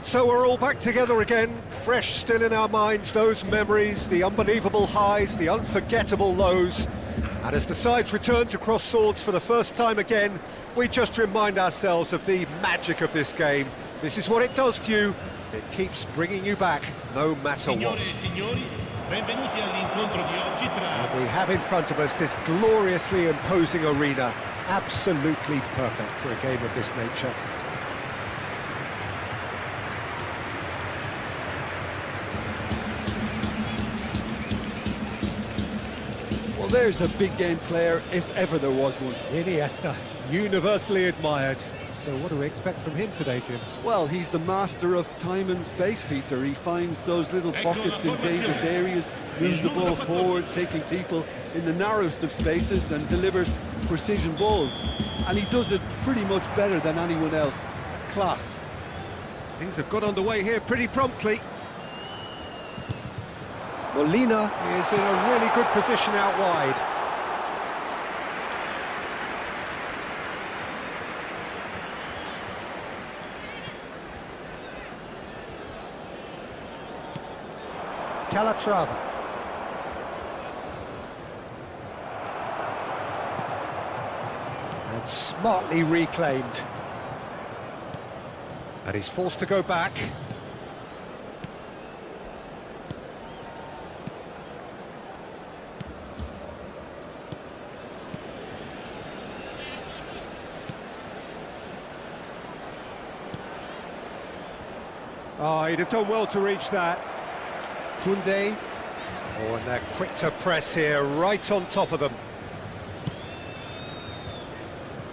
So we're all back together again, fresh still in our minds, those memories, the unbelievable highs, the unforgettable lows. And as the sides return to cross swords for the first time again, we just remind ourselves of the magic of this game. This is what it does to you. It keeps bringing you back, no matter what. And we have in front of us this gloriously imposing arena, absolutely perfect for a game of this nature. Well, there's a big game player, if ever there was one. Iniesta, universally admired. So what do we expect from him today, Jim? Well, he's the master of time and space, Peter. He finds those little pockets in dangerous areas, moves the ball forward, taking people in the narrowest of spaces and delivers precision balls. And he does it pretty much better than anyone else. Class. Things have got underway here pretty promptly. Molina is in a really good position out wide. Calatrava. And smartly reclaimed. And he's forced to go back. Oh, he'd have done well to reach that. Koundé. Oh, and they're quick to press here, right on top of them.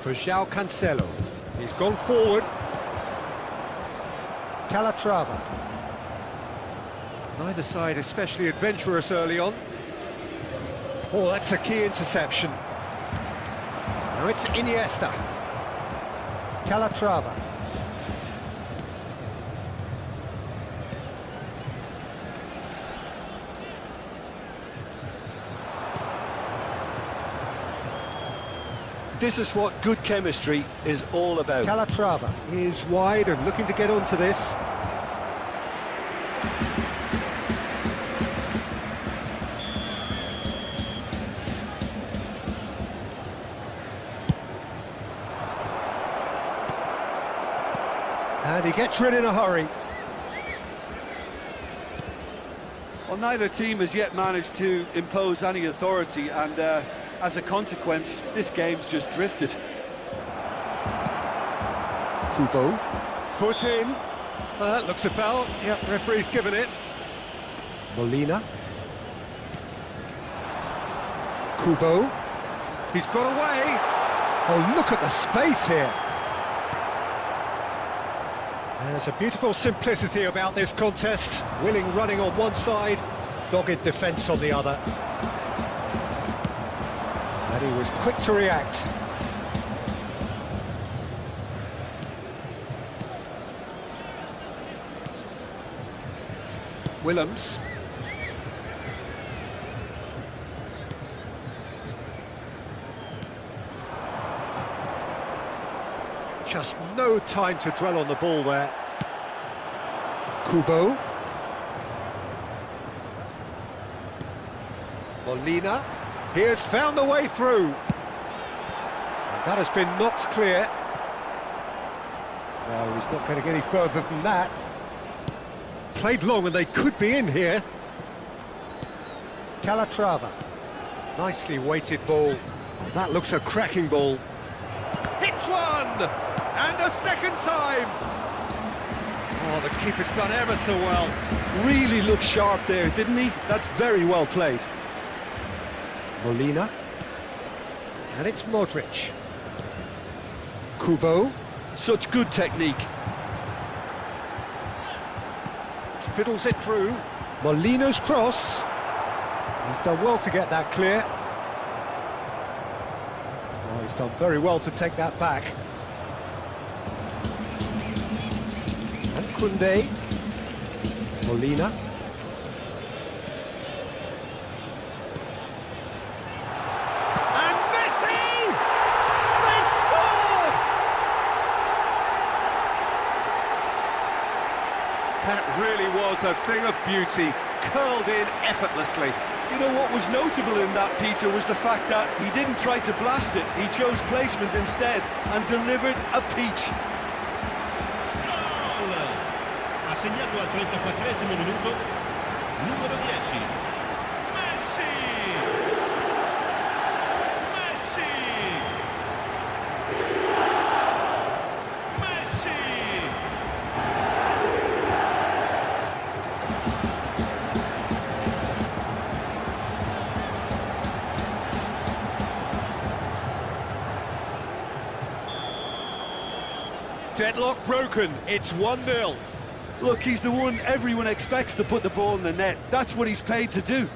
For João Cancelo. He's gone forward. Calatrava. Neither side especially adventurous early on. Oh, that's a key interception. Now it's Iniesta. Calatrava. This is what good chemistry is all about. Calatrava is wide and looking to get onto this. And he gets rid in a hurry. Well, neither team has yet managed to impose any authority, and as a consequence, this game's just drifted. Kubo. Foot in. That looks a foul. Yep, referee's given it. Molina. Kubo. He's got away. Oh, look at the space here. There's a beautiful simplicity about this contest. Willing running on one side, dogged defence on the other. And he was quick to react. Willems. Just no time to dwell on the ball there. Kubo. Molina. He has found the way through. And that has been knocked clear. No, he's not getting any further than that. Played long and they could be in here. Calatrava. Nicely weighted ball. Oh, that looks a cracking ball. Hits one! And a second time! Oh, the keeper's done ever so well. Really looked sharp there, didn't he? That's very well played. Molina. And it's Modric. Kubo. Such good technique. Fiddles it through. Molina's cross. He's done well to get that clear. Oh, he's done very well to take that back. And Koundé. Molina. And Messi! They've scored! That really was a thing of beauty, curled in effortlessly. You know what was notable in that, Peter, was the fact that he didn't try to blast it. He chose placement instead and delivered a peach. Ha segnato al 34esimo minuto numero 10 Messi! Messi! Messi! Deadlock broken, it's 1-0. Look, he's the one everyone expects to put the ball in the net. That's what he's paid to do.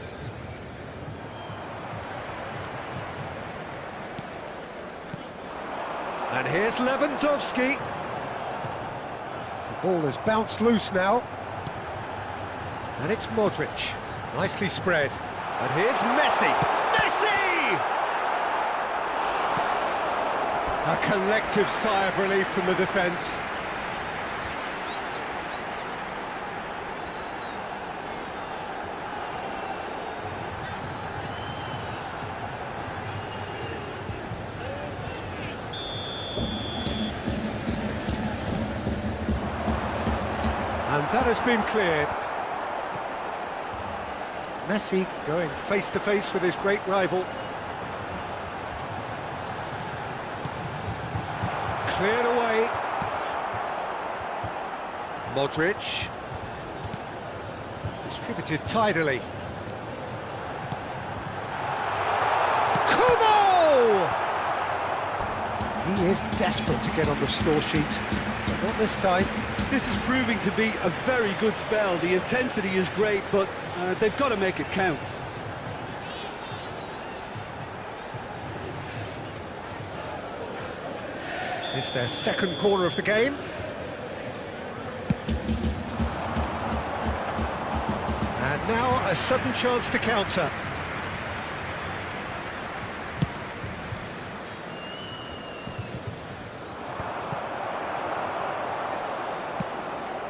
And here's Lewandowski. The ball has bounced loose now. And it's Modric. Nicely spread. And here's Messi. Messi! A collective sigh of relief from the defence. And that has been cleared. Messi going face-to-face with his great rival. Cleared away. Modric. Distributed tidily. Kubo! He is desperate to get on the score sheet, but not this time. This is proving to be a very good spell. The intensity is great, but they've got to make it count. It's their second corner of the game. And now a sudden chance to counter.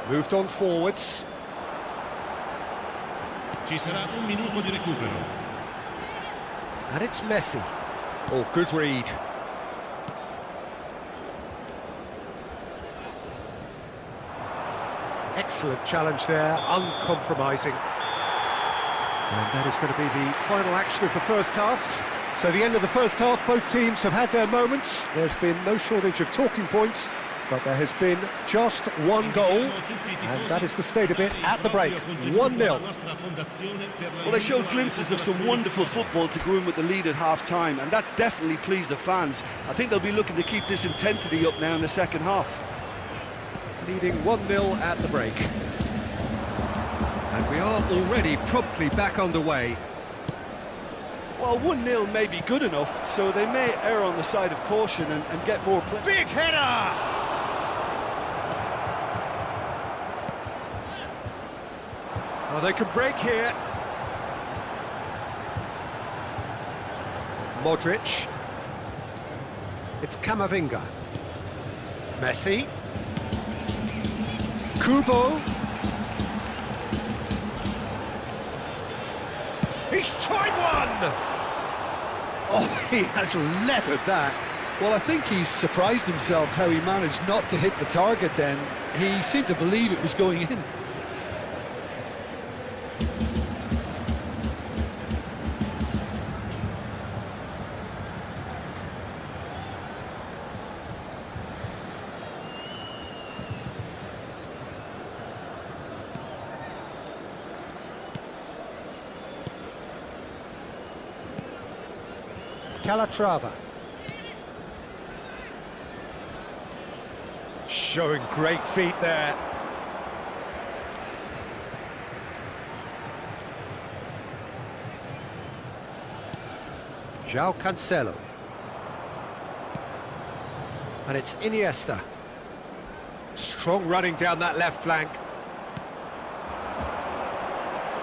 Moved on forwards. Ci sarà un minuto di recupero. And it's Messi. Oh, good read. Excellent challenge there, uncompromising. And that is going to be the final action of the first half. So the end of the first half, both teams have had their moments. There's been no shortage of talking points, but there has been just one goal, and that is the state of it at the break, 1-0. Well, they showed glimpses of some wonderful football to go in with the lead at half-time, and that's definitely pleased the fans. I think they'll be looking to keep this intensity up now in the second half. Leading 1-0 at the break. And we are already promptly back underway. Well, 1-0 may be good enough, so they may err on the side of caution and get more play. Big header! Well, they can break here. Modric. It's Camavinga. Messi. Kubo. He's tried one! Oh, he has leathered that. Well, I think he's surprised himself how he managed not to hit the target then. He seemed to believe it was going in. Calatrava. Showing great feet there. João Cancelo. And it's Iniesta. Strong running down that left flank.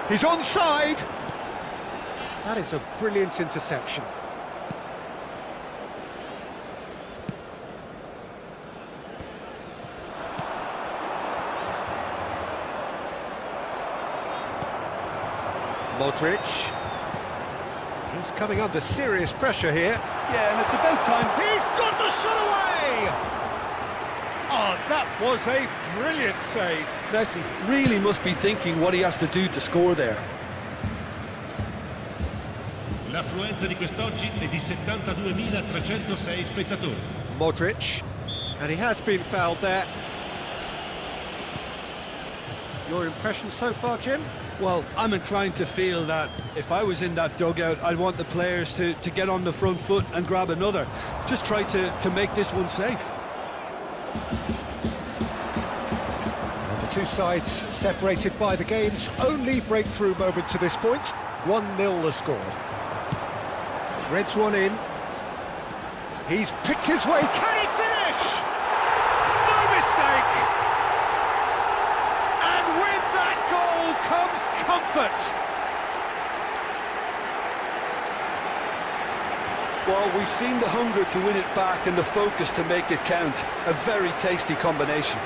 He's onside! That is a brilliant interception. Modric. He's coming under serious pressure here. Yeah, and it's about time. He's got the shot away! Oh, that was a brilliant save. Messi really must be thinking what he has to do to score there. L'affluenza di quest'oggi è di 72.306 spettatori. Modric. And he has been fouled there. Your impression so far, Jim? Well, I'm inclined to feel that if I was in that dugout, I'd want the players to get on the front foot and grab another. Just try to make this one safe. And the two sides separated by the game's only breakthrough moment to this point. 1-0 the score. Threads one in. He's picked his way. Can he finish? No mistake! And with that goal comes comfort. Well, we've seen the hunger to win it back and the focus to make it count. A very tasty combination.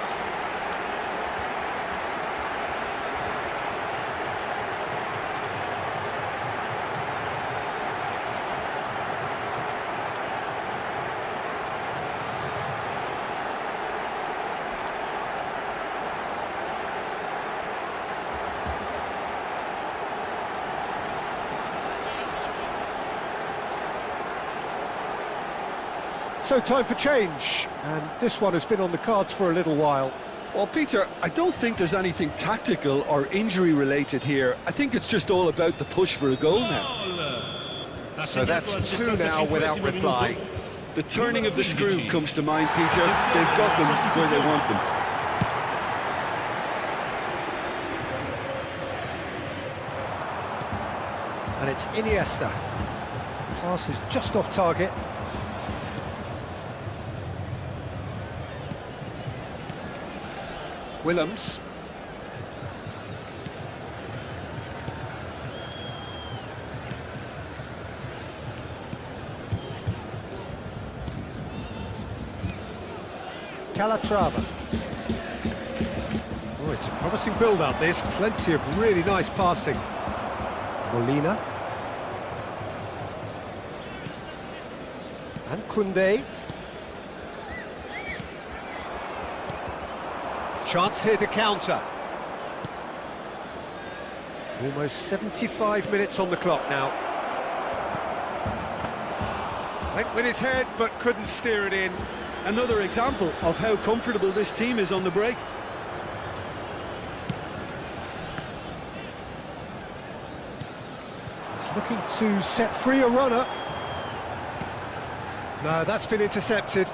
So time for change, and this one has been on the cards for a little while. Well, Peter, I don't think there's anything tactical or injury-related here. I think it's just all about the push for a goal now. So that's two now without reply. The turning of the screw comes to mind, Peter. They've got them where they want them. And it's Iniesta. Pass is just off target. Willems. Calatrava. Oh, it's a promising build-up, this. Plenty of really nice passing. Molina. And Koundé. Chance here to counter. Almost 75 minutes on the clock now. Went with his head, but couldn't steer it in. Another example of how comfortable this team is on the break. He's looking to set free a runner. No, that's been intercepted.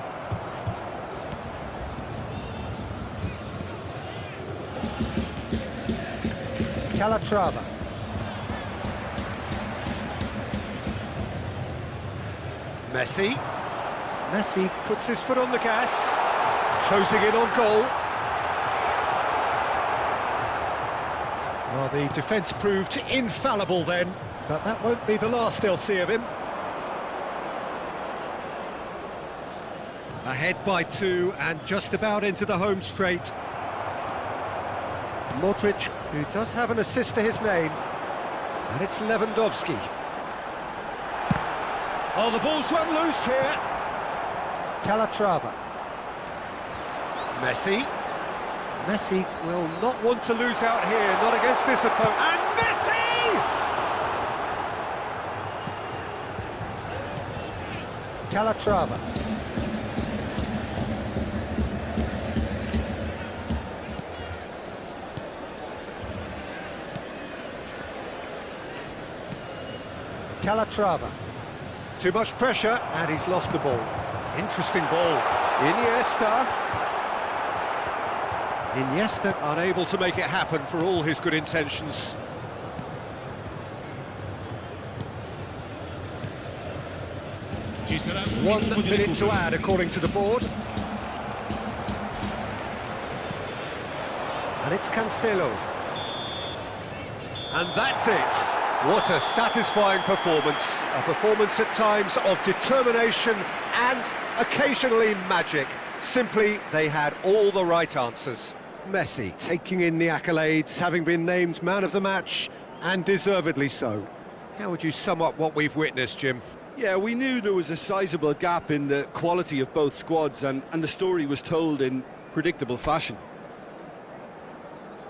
Calatrava. Messi. Messi puts his foot on the gas, closing in on goal. Well, the defence proved infallible then, but that won't be the last they'll see of him. Ahead by 2 and just about into the home straight. Modric, who does have an assist to his name, and it's Lewandowski. Oh, the ball's run loose here. Calatrava. Messi. Messi will not want to lose out here, not against this opponent. And Messi! Calatrava. Calatrava. Too much pressure, and he's lost the ball. Interesting ball. Iniesta. Iniesta unable to make it happen for all his good intentions. Ci sarà 1 minute to add according to the board. And it's Cancelo. And that's it. What a satisfying performance. A performance at times of determination and occasionally magic. Simply, they had all the right answers. Messi taking in the accolades, having been named man of the match, and deservedly so. How would you sum up what we've witnessed, Jim? Yeah, we knew there was a sizable gap in the quality of both squads, and the story was told in predictable fashion.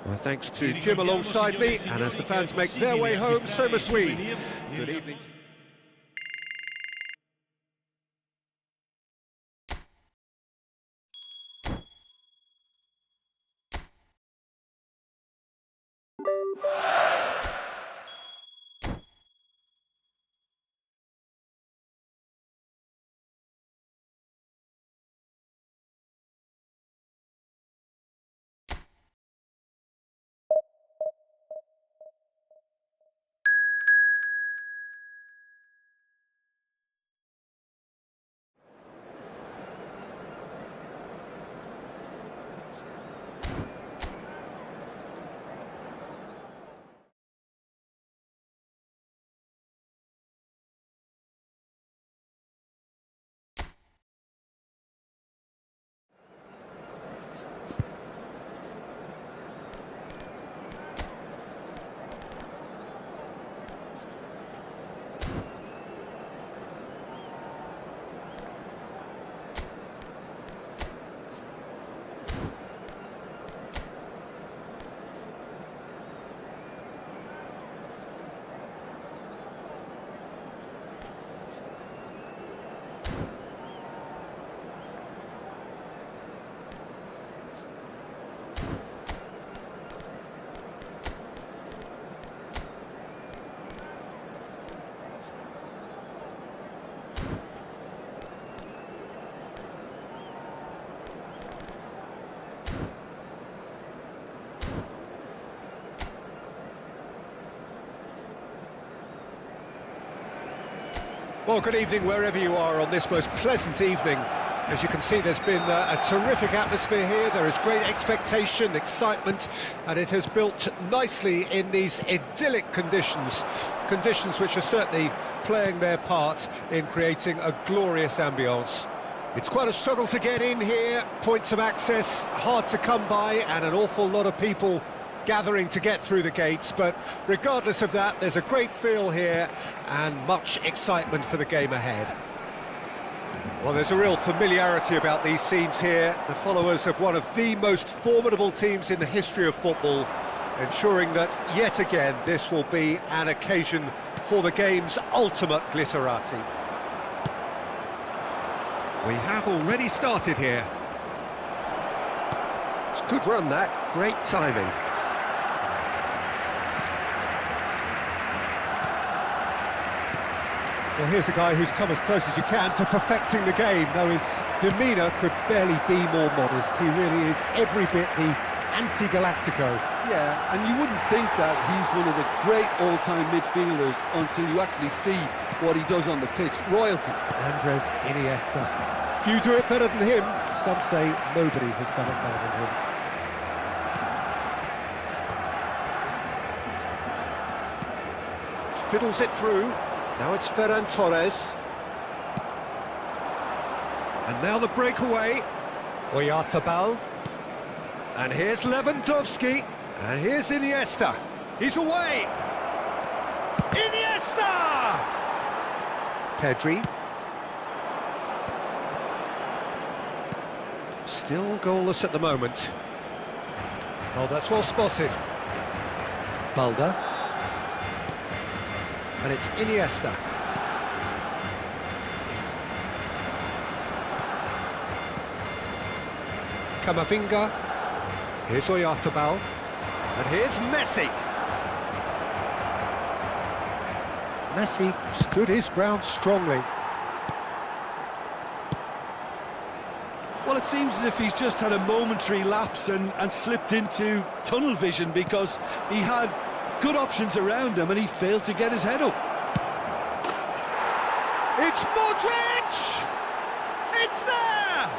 Well, thanks to Jim alongside me, and as the fans make their way home, so must we. Good evening. Well, good evening wherever you are on this most pleasant evening. As you can see, there's been a terrific atmosphere here. There is great expectation, excitement, and it has built nicely in these idyllic conditions. Conditions which are certainly playing their part in creating a glorious ambience. It's quite a struggle to get in here, points of access hard to come by, and an awful lot of people gathering to get through the gates, but regardless of that, there's a great feel here and much excitement for the game ahead. Well, there's a real familiarity about these scenes here, the followers of one of the most formidable teams in the history of football, ensuring that yet again this will be an occasion for the game's ultimate glitterati. We have already started here. It's a good run that, great timing. Well, here's a guy who's come as close as you can to perfecting the game, though his demeanour could barely be more modest. He really is every bit the anti-Galactico. Yeah, and you wouldn't think that he's one of the great all-time midfielders until you actually see what he does on the pitch. Royalty. Andres Iniesta. Few do it better than him. Some say nobody has done it better than him. fiddles it through. Now it's Ferran Torres. And now the breakaway. Oyarzabal. And here's Lewandowski. And here's Iniesta. He's away. Iniesta! Pedri. Still goalless at the moment. Oh, that's well spotted. Balda. And it's Iniesta. Camavinga. Here's Oyarzabal. And here's Messi. Messi stood his ground strongly. Well, it seems as if he's just had a momentary lapse and slipped into tunnel vision, because he had good options around him and he failed to get his head up. It's Modric! It's there!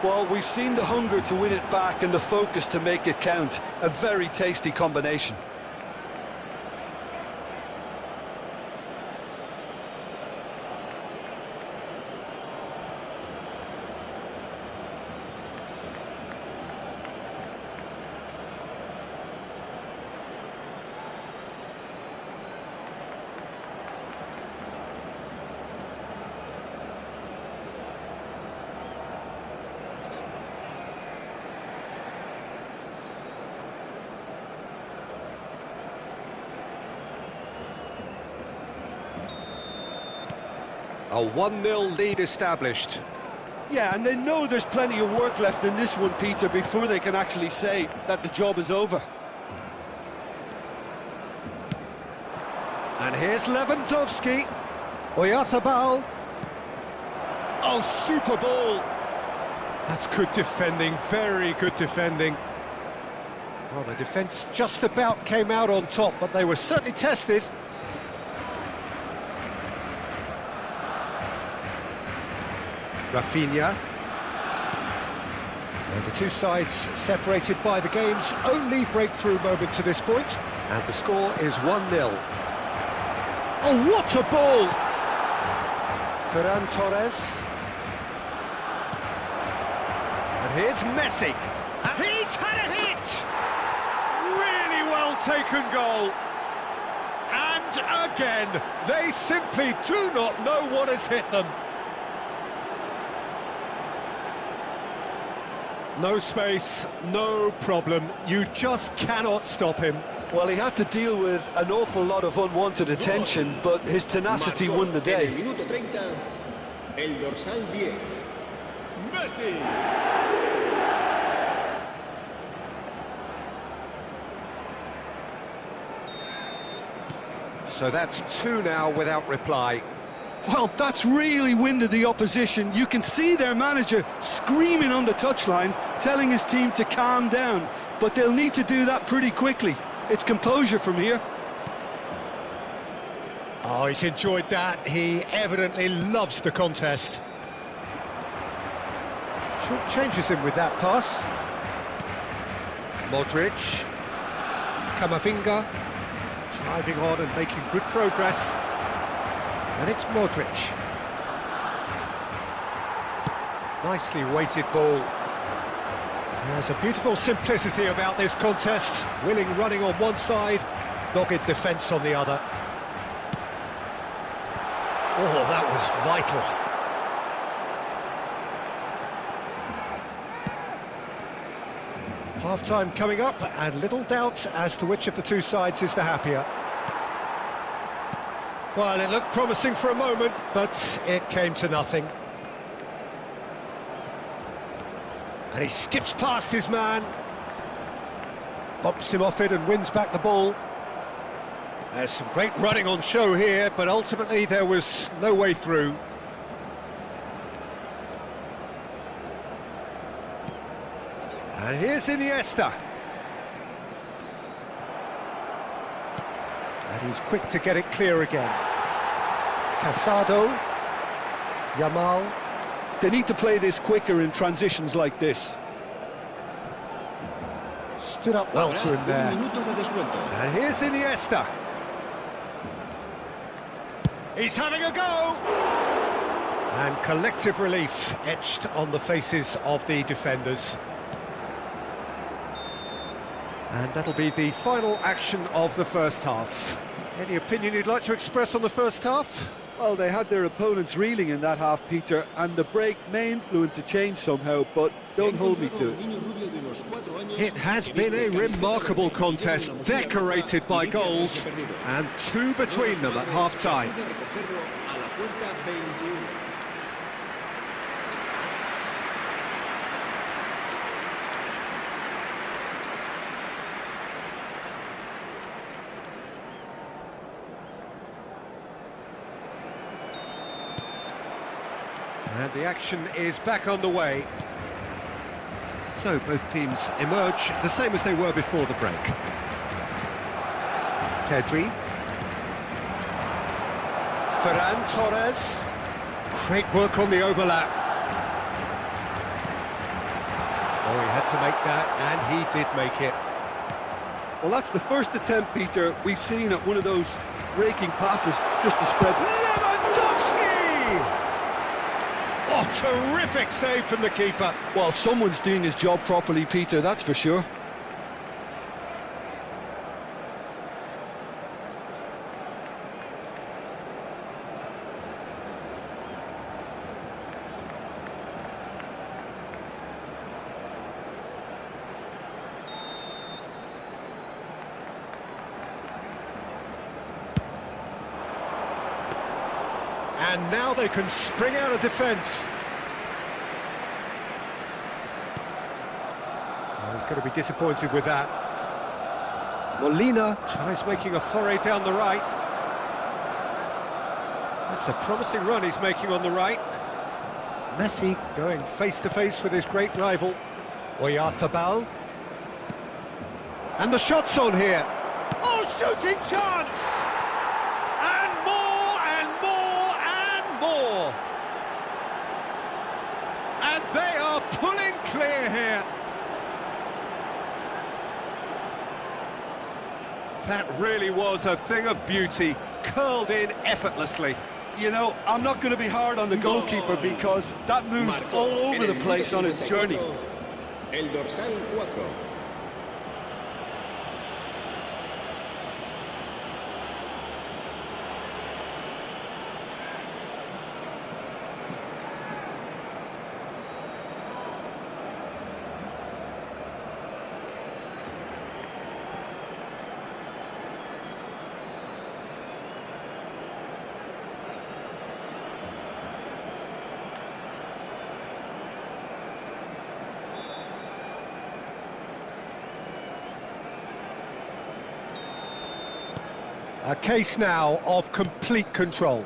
Well, we've seen the hunger to win it back and the focus to make it count. A very tasty combination. A 1-0 lead established. Yeah, and they know there's plenty of work left in this one, Peter, before they can actually say that the job is over. And here's Lewandowski. Oyarzabal. Oh, super ball. That's good defending, very good defending. Well, the defence just about came out on top, but they were certainly tested. Rafinha. And the two sides separated by the game's only breakthrough moment to this point. And the score is 1-0. Oh, what a ball! Ferran Torres. And here's Messi. And he's had a hit! Really well taken goal. And again, they simply do not know what has hit them. No space, no problem. You just cannot stop him. Well, he had to deal with an awful lot of unwanted attention, but his tenacity won the day. Minuto 30, el dorsal 10. Messi. So that's 2 now without reply. Well, that's really winded the opposition. You can see their manager screaming on the touchline, telling his team to calm down, but they'll need to do that pretty quickly. It's composure from here. Oh, he's enjoyed that. He evidently loves the contest. Short changes him with that pass. Modric. Camavinga. Driving on and making good progress. And it's Modric. Nicely weighted ball. There's a beautiful simplicity about this contest. Willing running on one side, dogged defence on the other. Oh, that was vital. Half-time coming up, and little doubt as to which of the two sides is the happier. Well, it looked promising for a moment, but it came to nothing. And he skips past his man, bumps him off it and wins back the ball. There's some great running on show here, but ultimately there was no way through. And here's Iniesta. And he's quick to get it clear again. Casado. Yamal. They need to play this quicker in transitions like this. Stood up well to him there. And here's Iniesta. He's having a go! And collective relief etched on the faces of the defenders. And that'll be the final action of the first half. Any opinion you'd like to express on the first half? Well, they had their opponents reeling in that half, Peter, and the break may influence a change somehow, but don't hold me to it. It has been a remarkable contest, decorated by goals, and two between them at half-time. And the action is back on the way. So both teams emerge the same as they were before the break. Pedri. Ferran Torres. Great work on the overlap. Oh, he had to make that, and he did make it. Well, that's the first attempt, Peter, we've seen at one of those breaking passes just to spread. Lewandowski! Oh, terrific save from the keeper. Well, someone's doing his job properly, Peter, that's for sure. And now they can spring out of defence. Oh, he's going to be disappointed with that. Molina tries making a foray down the right. That's a promising run he's making on the right. Messi going face-to-face with his great rival, Oyarzabal. And the shot's on here. Oh, shooting chance! And more, and more, and more! And they are pulling clear here. That really was a thing of beauty, curled in effortlessly. You know, I'm not going to be hard on the goalkeeper because that moved all over the place on its journey. El dorsal 4. A case now of complete control.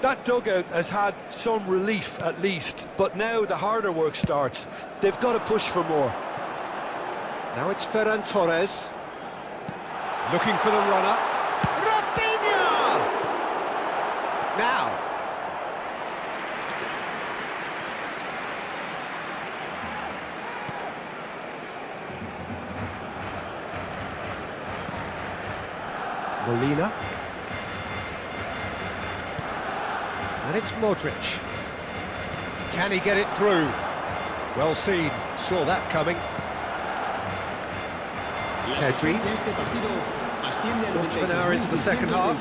That dugout has had some relief at least, but now the harder work starts. They've got to push for more. Now it's Ferran Torres. Looking for the runner. Rafinha! Now. Molina. And it's Modric. Can he get it through? Well seen, saw that coming. Pedri. Quarter of an hour into the second half.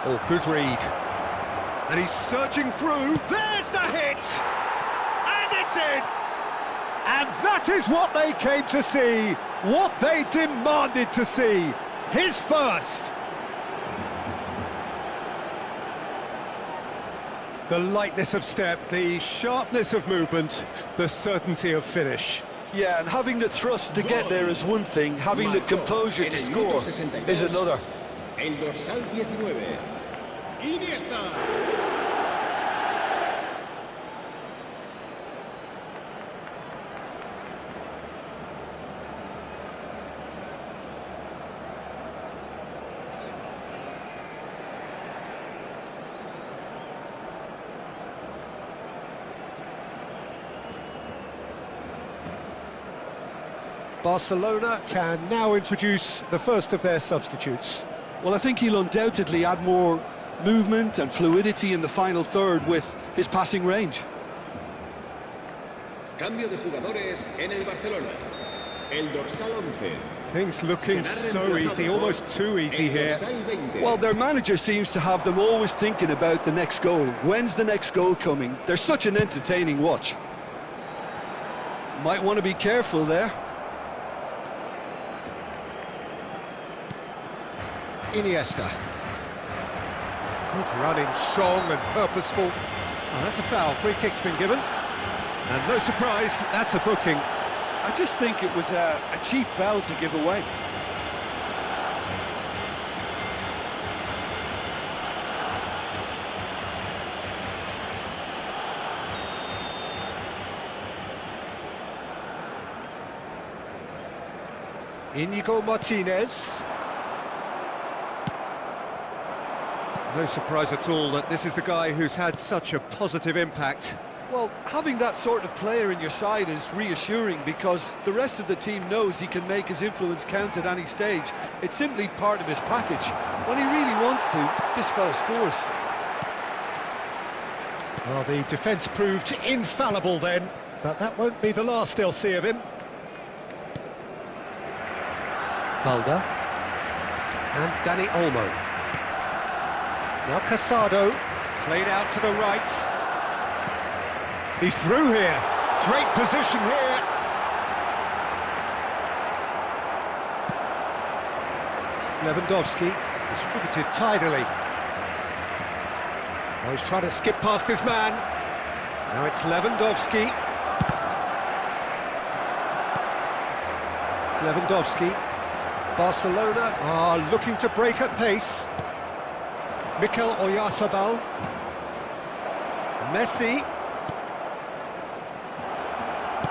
Oh, good read. And he's surging through. There's the hit! And it's in! And that is what they came to see, what they demanded to see. His first. The lightness of step, the sharpness of movement, the certainty of finish. Yeah, and having the thrust to get there is one thing, having the composure to score is another. El dorsal 19. Iniesta. Barcelona can now introduce the first of their substitutes. Well, I think he'll undoubtedly add more movement and fluidity in the final third with his passing range. Cambio de jugadores en el Barcelona. El dorsal 11. Things looking so easy, almost too easy here. Well, their manager seems to have them always thinking about the next goal. When's the next goal coming? They're such an entertaining watch. Might want to be careful there. Iniesta. Good running, strong and purposeful. Oh, that's a foul. Free kick's been given. And no surprise, that's a booking. I just think it was a cheap foul to give away. Inigo Martinez. No surprise at all that this is the guy who's had such a positive impact. Well, having that sort of player in your side is reassuring because the rest of the team knows he can make his influence count at any stage. It's simply part of his package. When he really wants to, this fella scores. Well, the defence proved infallible then, but that won't be the last they'll see of him. Balda. And Dani Olmo. Now Casado, played out to the right. He's through here. Great position here. Lewandowski, distributed tidily. Now he's trying to skip past his man. Now it's Lewandowski. Lewandowski. Barcelona are looking to break at pace. Mikel Oyarzabal. Messi.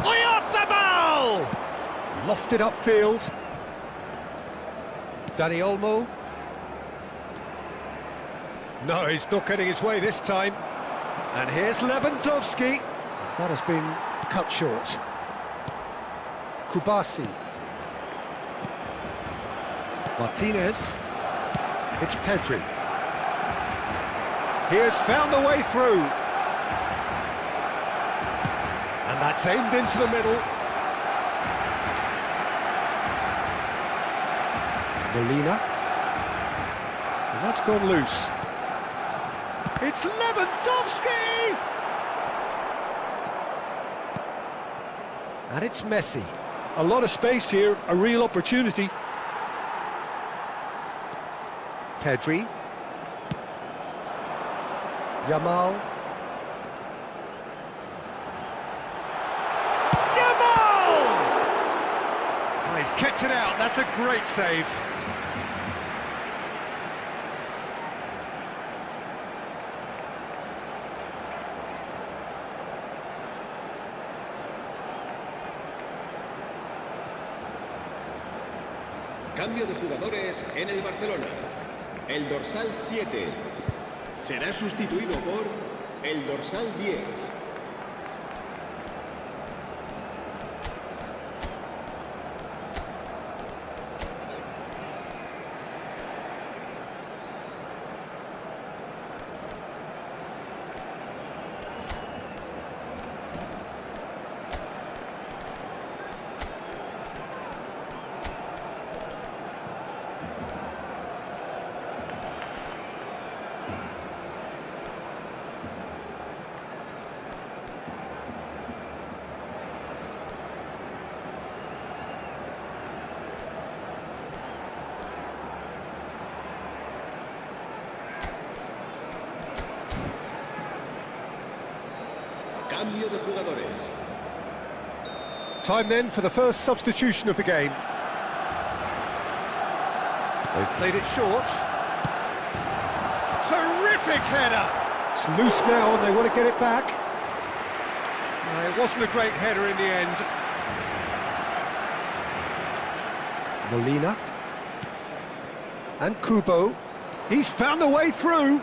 Oyarzabal! Lofted upfield. Dani Olmo. No, he's not getting his way this time. And here's Lewandowski. That has been cut short. Kubasi. Martinez. It's Pedri. He has found the way through. And that's aimed into the middle. Molina. And that's gone loose. It's Lewandowski! And it's Messi. A lot of space here, a real opportunity. Pedri. Yamal. Yamal! Oh, he's kept it out, that's a great save. Cambio de jugadores en el Barcelona. El dorsal 7 será sustituido por el dorsal 10. Cambio de jugadores. Time then for the first substitution of the game. They've played it short. Terrific header! It's loose now and they want to get it back. It wasn't a great header in the end. Molina. And Kubo. He's found a way through.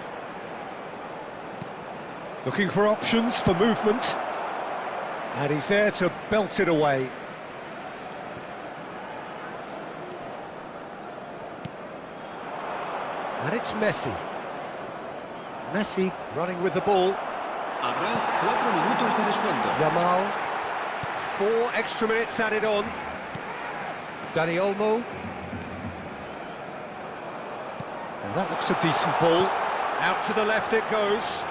Looking for options for movement. And he's there to belt it away. And it's Messi. Messi running with the ball. Habrá 4 minutos de descuento. Yamal. 4 extra minutes added on. Dani Olmo. Now that looks a decent ball. Out to the left it goes.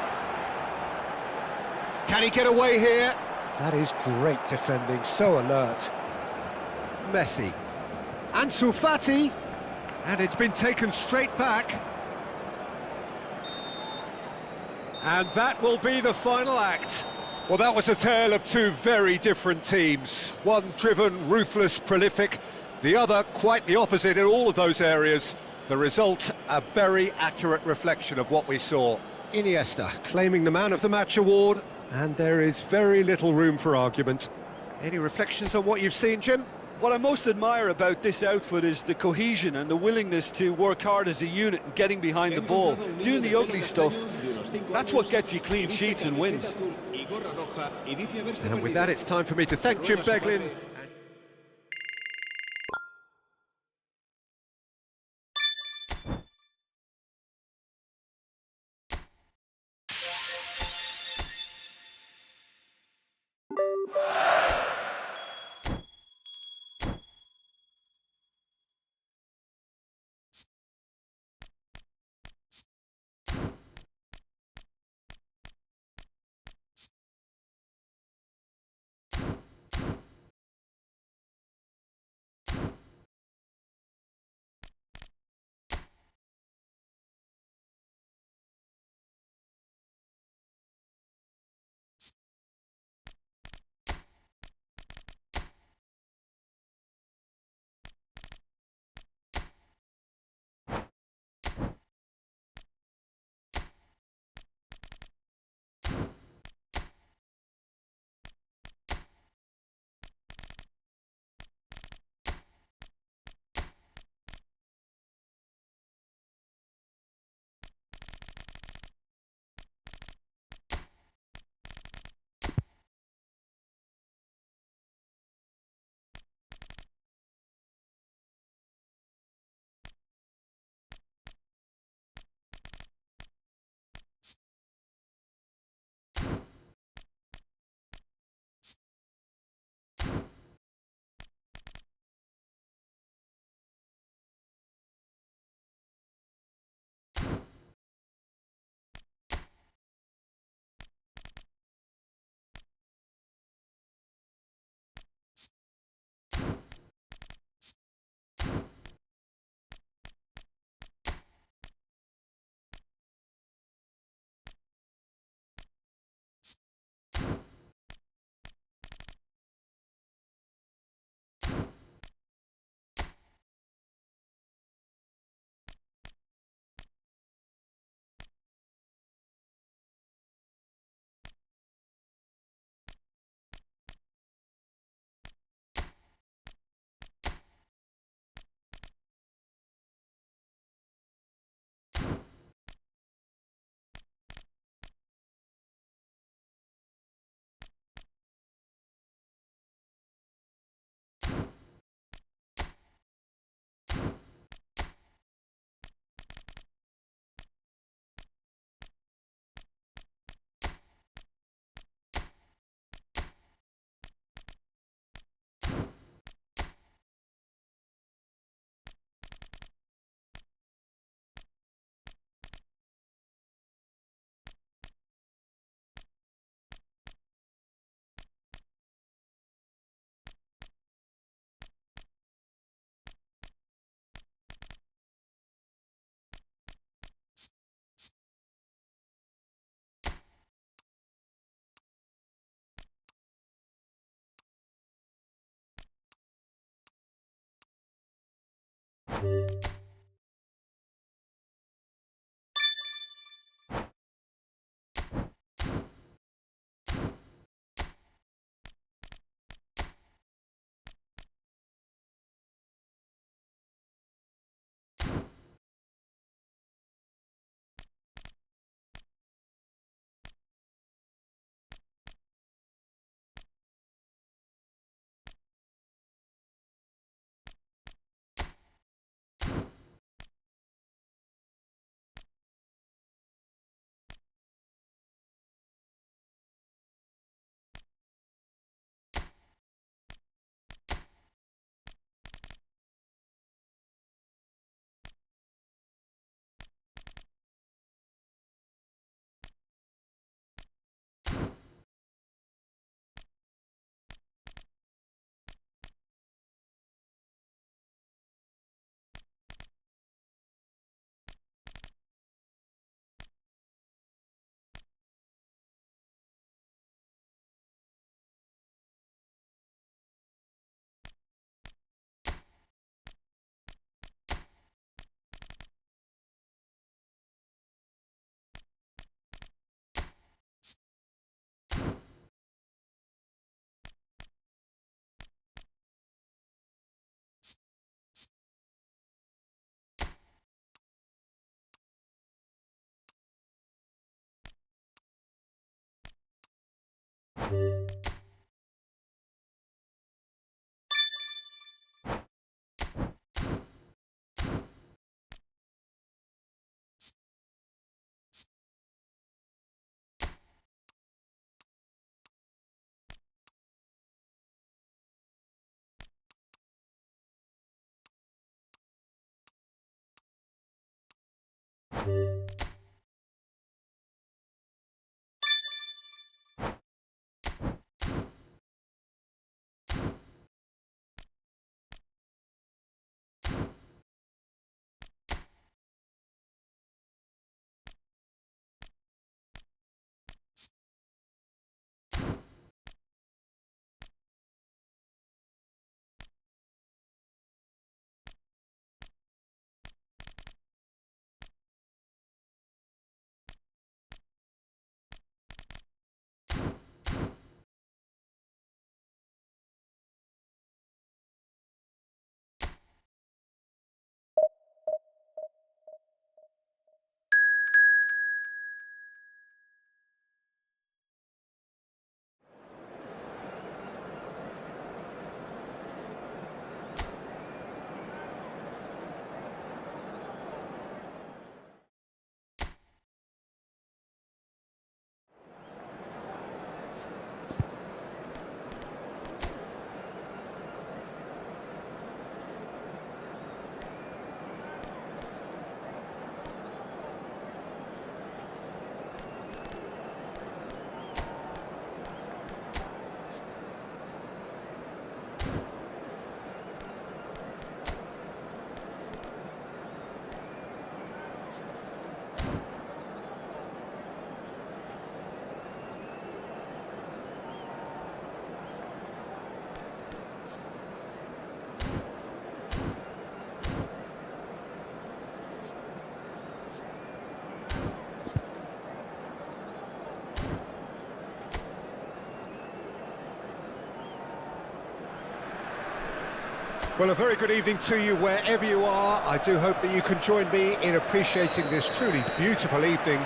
Can he get away here? That is great defending, so alert. Messi. Ansu Fati. And it's been taken straight back. And that will be the final act. Well, that was a tale of two very different teams. One driven, ruthless, prolific. The other quite the opposite in all of those areas. The result, a very accurate reflection of what we saw. Iniesta claiming the Man of the Match award, and there is very little room for argument. Any reflections on what you've seen, Jim? What I most admire about this outfit is the cohesion and the willingness to work hard as a unit and getting behind the ball, doing the ugly stuff. That's what gets you clean sheets and wins. And with that, it's time for me to thank Jim Beglin. Well, a very good evening to you wherever you are. I do hope that you can join me in appreciating this truly beautiful evening,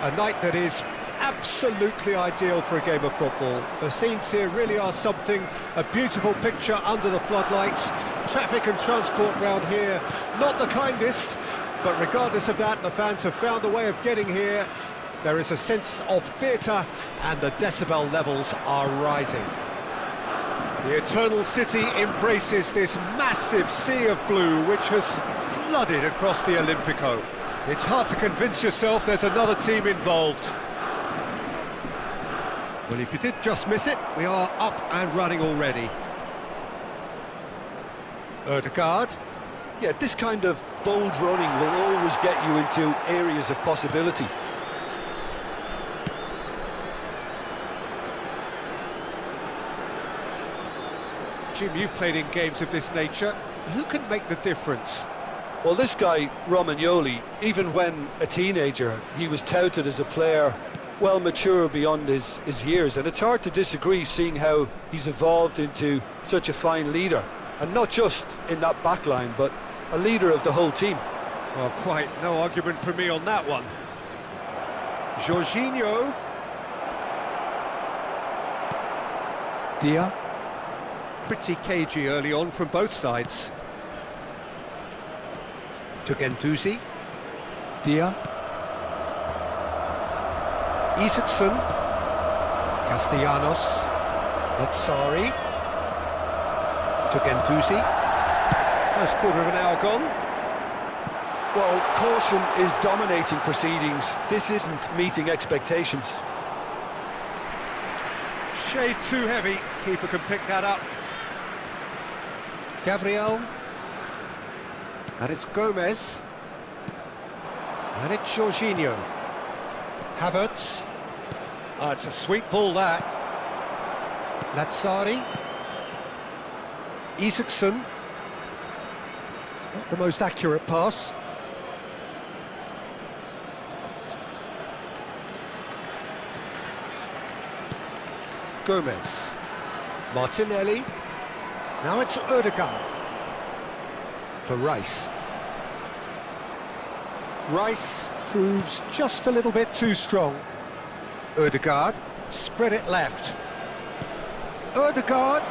a night that is absolutely ideal for a game of football. The scenes here really are something, a beautiful picture under the floodlights. Traffic and transport round here, not the kindest, but regardless of that, the fans have found a way of getting here. There is a sense of theatre and the decibel levels are rising. The Eternal City embraces this massive sea of blue which has flooded across the Olympico. It's hard to convince yourself there's another team involved. Well, if you did just miss it, we are up and running already. Odegaard. Yeah, this kind of bold running will always get you into areas of possibility. Jim, you've played in games of this nature. Who can make the difference? Well, this guy, Romagnoli, even when a teenager, he was touted as a player well mature beyond his years, and it's hard to disagree seeing how he's evolved into such a fine leader, and not just in that back line, but a leader of the whole team. Well, quite no argument for me on that one. Jorginho. Dia. Pretty cagey early on from both sides. To Guendouzi. Dia. Isaacson. Castellanos. Lazzari. To Guendouzi. First quarter of an hour gone. Well, caution is dominating proceedings. This isn't meeting expectations. Shade too heavy. Keeper can pick that up. Gabriel. And it's Gomez. And it's Jorginho. Havertz. Oh, it's a sweet ball, that. Lazzari. Isaacson. Not the most accurate pass. Gomez. Martinelli. Now it's Odegaard. For Rice. Rice proves just a little bit too strong. Odegaard, spread it left. Odegaard.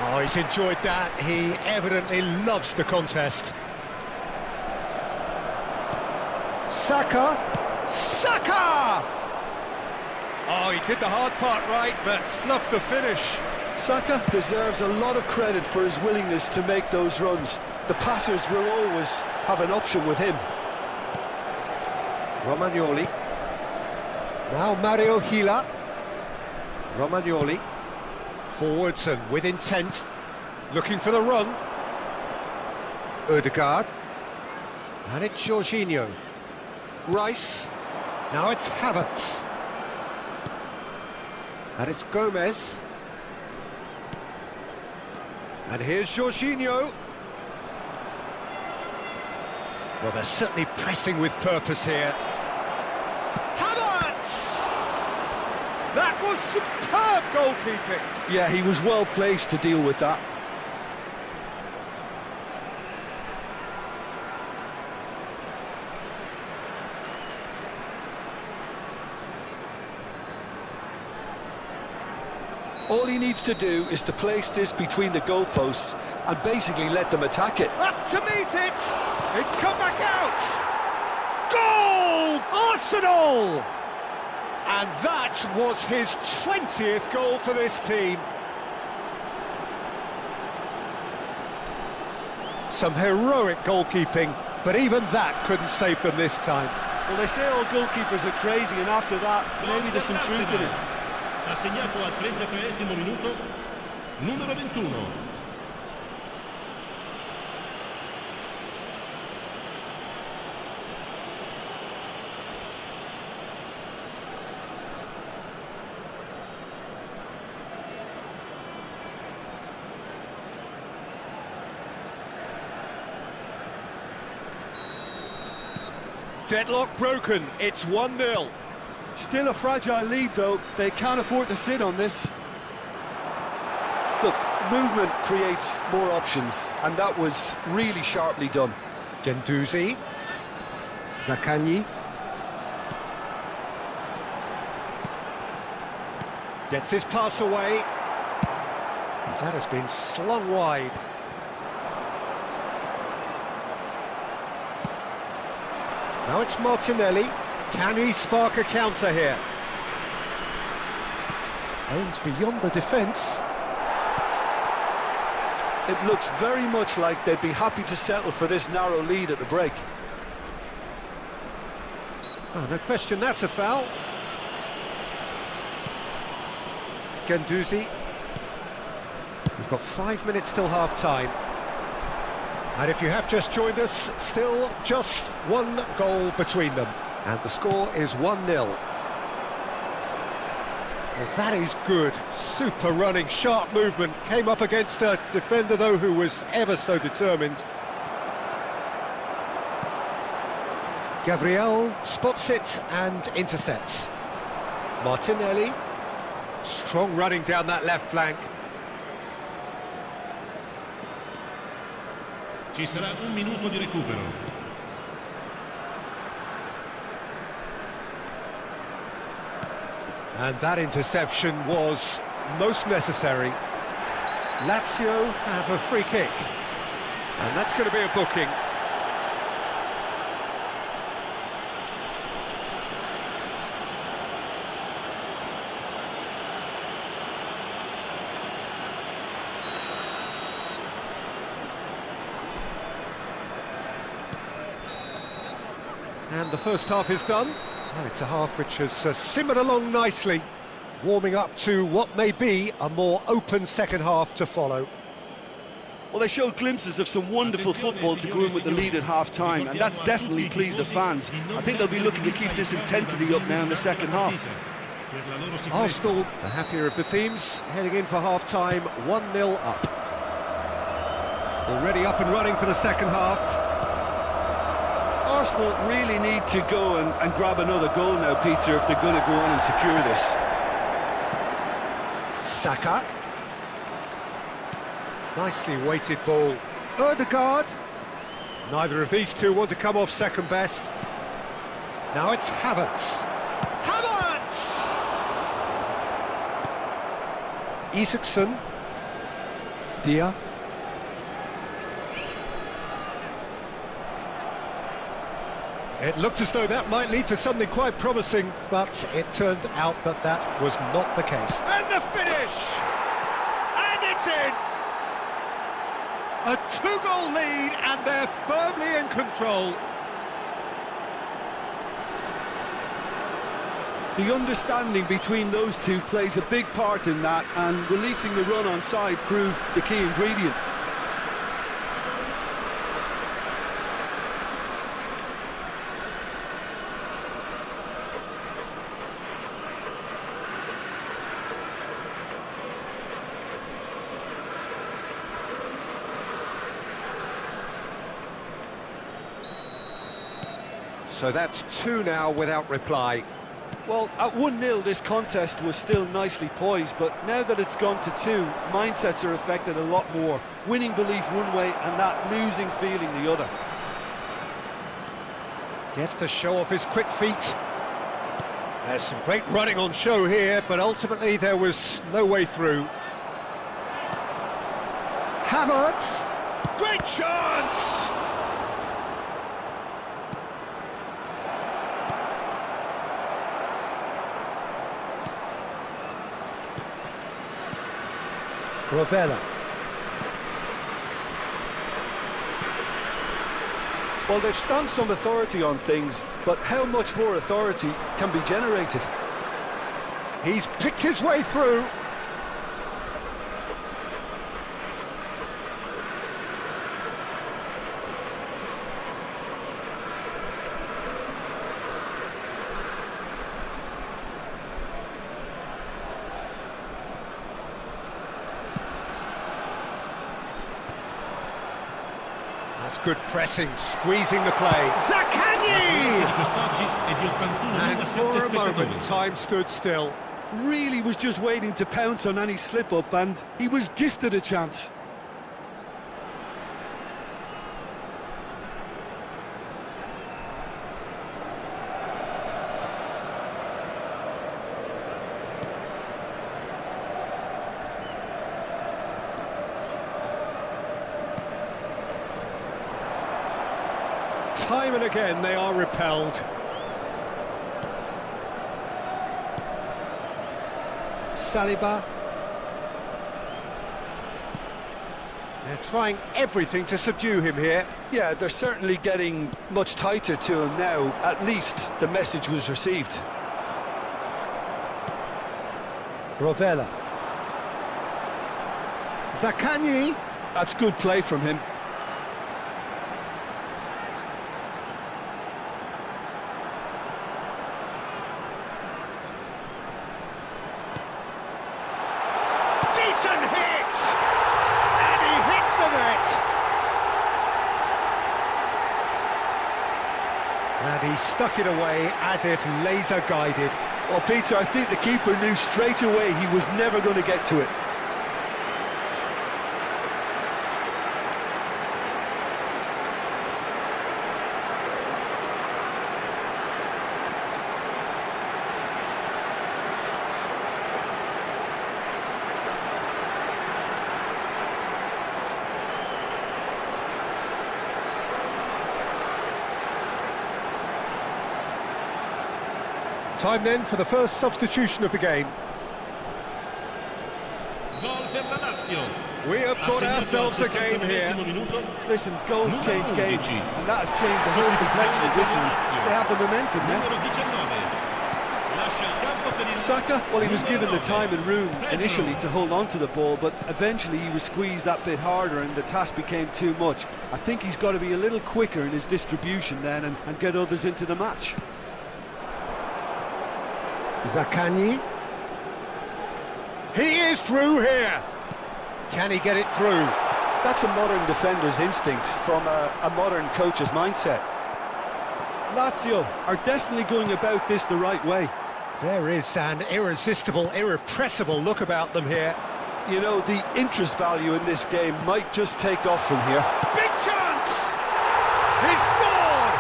Oh, he's enjoyed that. He evidently loves the contest. Saka. Saka! Oh, he did the hard part right, but fluffed the finish. Saka deserves a lot of credit for his willingness to make those runs. The passers will always have an option with him. Romagnoli. Now Mario Hila. Romagnoli. Forwards and with intent. Looking for the run. Odegaard. And it's Jorginho. Rice. Now it's Havertz. And it's Gomez. And here's Jorginho. Well, they're certainly pressing with purpose here. Havertz! That was superb goalkeeping. Yeah, he was well placed to deal with that. All he needs to do is to place this between the goalposts and basically let them attack it. Up to meet it! It's come back out! Goal! Arsenal! And that was his 20th goal for this team. Some heroic goalkeeping, but even that couldn't save them this time. Well, they say all goalkeepers are crazy, and after that, maybe there's some truth in it. Ha segnato al 33esimo minuto, numero 21. Deadlock broken, it's 1-0. Still a fragile lead, though. They can't afford to sit on this. Look, movement creates more options, and that was really sharply done. Guendouzi. Zaccagni. Gets his pass away. That has been slung wide. Now it's Martinelli. Can he spark a counter here? Aims beyond the defence. It looks very much like they'd be happy to settle for this narrow lead at the break. Oh, no question, that's a foul. Guendouzi. We've got 5 minutes till half-time. And if you have just joined us, still just one goal between them. And the score is 1-0. Well, that is good. Super running, sharp movement. Came up against a defender, though, who was ever so determined. Gabriel spots it and intercepts. Martinelli. Strong running down that left flank. Ci sarà un minuto di recupero. And that interception was most necessary. Lazio have a free kick. And that's going to be a booking. And the first half is done. Well, it's a half which has simmered along nicely, warming up to what may be a more open second half to follow. Well, they showed glimpses of some wonderful football to go in with the lead at half-time, and that's definitely pleased the fans. I think they'll be looking to keep this intensity up now in the second half. Arsenal, the happier of the teams, heading in for half-time, 1-0 up. Already up and running for the second half. Arsenal really need to go and grab another goal now, Peter, if they're going to go on and secure this. Saka. Nicely weighted ball. Odegaard. Neither of these two want to come off second best. Now it's Havertz. Isaacson. Dia. It looked as though that might lead to something quite promising, but it turned out that that was not the case. And the finish! And it's in! A two-goal lead, and they're firmly in control. The understanding between those two plays a big part in that, and releasing the run on side proved the key ingredient. So that's 2 now without reply. Well, at 1-0 this contest was still nicely poised, but now that it's gone to 2, mindsets are affected a lot more. Winning belief one way and that losing feeling the other. Gets to show off his quick feet. There's some great running on show here, but ultimately there was no way through. Havertz! Great chance! Rovella. Well, they've stamped some authority on things, but how much more authority can be generated? He's picked his way through. That's good pressing, squeezing the play. Zaccagni! And for a moment, time stood still. Really was just waiting to pounce on any slip-up, and he was gifted a chance. Time and again they are repelled. Saliba. They're trying everything to subdue him here. Yeah, they're certainly getting much tighter to him now. At least the message was received. Rovella. Zaccagni. That's good play from him. And he stuck it away as if laser-guided. Well, Peter, I think the keeper knew straight away he was never going to get to it. Time then for the first substitution of the game. We have got ourselves a game here. Listen, goals change games, and that has changed the whole complexion of this one. They have the momentum now. Saka, well, he was given the time and room initially to hold on to the ball, but eventually he was squeezed that bit harder and the task became too much. I think he's got to be a little quicker in his distribution then and get others into the match. Zaccagni. He is through here. Can he get it through? That's a modern defender's instinct from a modern coach's mindset. Lazio are definitely going about this the right way. There is an irresistible, irrepressible look about them here. You know, the interest value in this game might just take off from here. Big chance! He scored!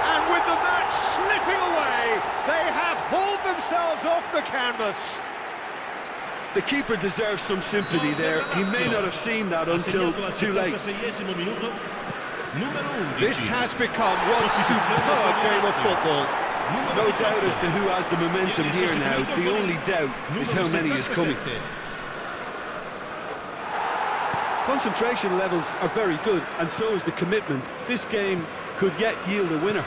And with the match slipping away, they have hauled themselves off the canvas. The keeper deserves some sympathy there. He may not have seen that until too late. This has become one superb game of football. No doubt as to who has the momentum here now. The only doubt is how many is coming. Concentration levels are very good, and so is the commitment. This game could yet yield a winner.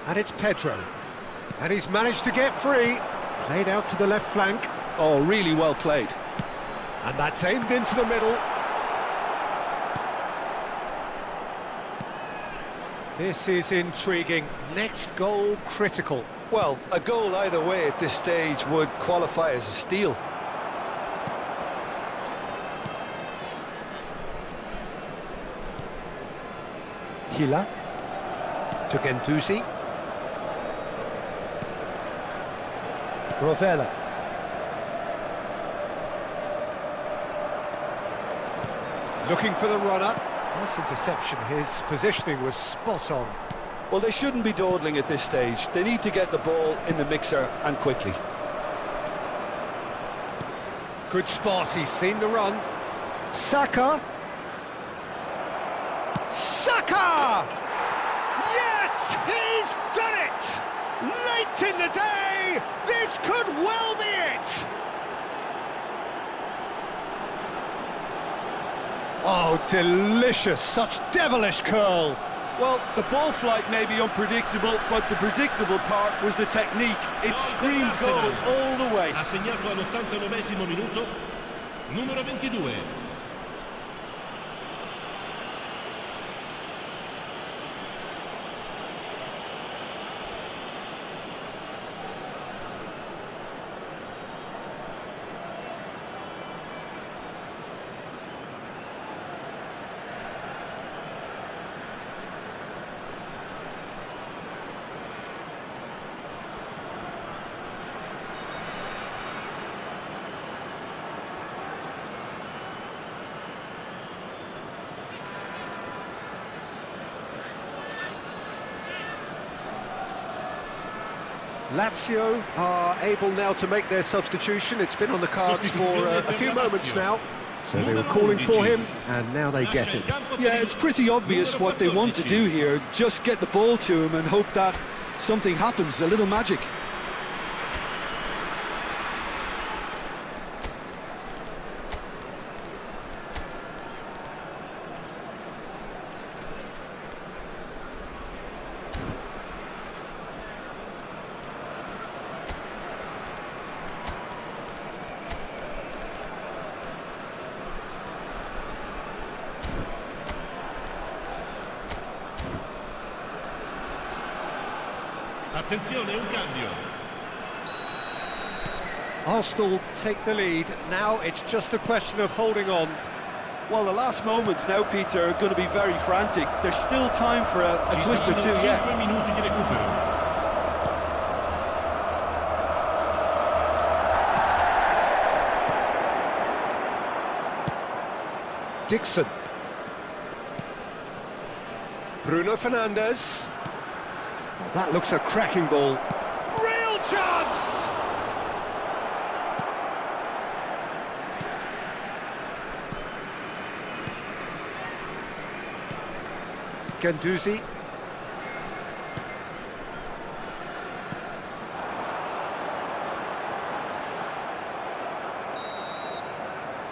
And it's Pedro. And he's managed to get free. Played out to the left flank. Oh, really well played. And that's aimed into the middle. This is intriguing. Next goal critical. Well, a goal either way at this stage would qualify as a steal. Hila to Genduzi. Rovella. Looking for the runner. Nice interception. His positioning was spot on. Well, they shouldn't be dawdling at this stage. They need to get the ball in the mixer, and quickly. Good spot. He's seen the run. Saka. Saka! Yes, he's done it! Late in the day, this could well be it! Oh, delicious, such devilish curl. Well, the ball flight may be unpredictable, but the predictable part was the technique. It screamed goal all the way. Ha segnato all'89esimo minuto, numero 22. Lazio are able now to make their substitution. It's been on the cards for a few moments now. So they were calling for him, and now they get him. Yeah, it's pretty obvious what they want to do here. Just get the ball to him and hope that something happens, a little magic. Attenzione, un cambio. Arsenal take the lead. Now it's just a question of holding on. Well, the last moments now, Peter, are going to be very frantic. There's still time for a twist or two yet. 5 minuti di recupero. Dixon. Bruno Fernandes. Oh, that looks a cracking ball. Real chance! Genduzi.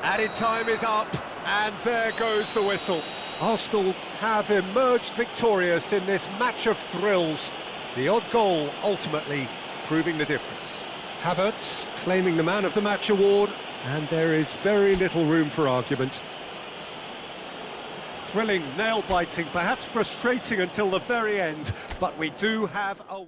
Added time is up, and there goes the whistle. Arsenal have emerged victorious in this match of thrills. The odd goal ultimately proving the difference. Havertz claiming the Man of the Match award, and there is very little room for argument. Thrilling, nail-biting, perhaps frustrating until the very end, but we do have a...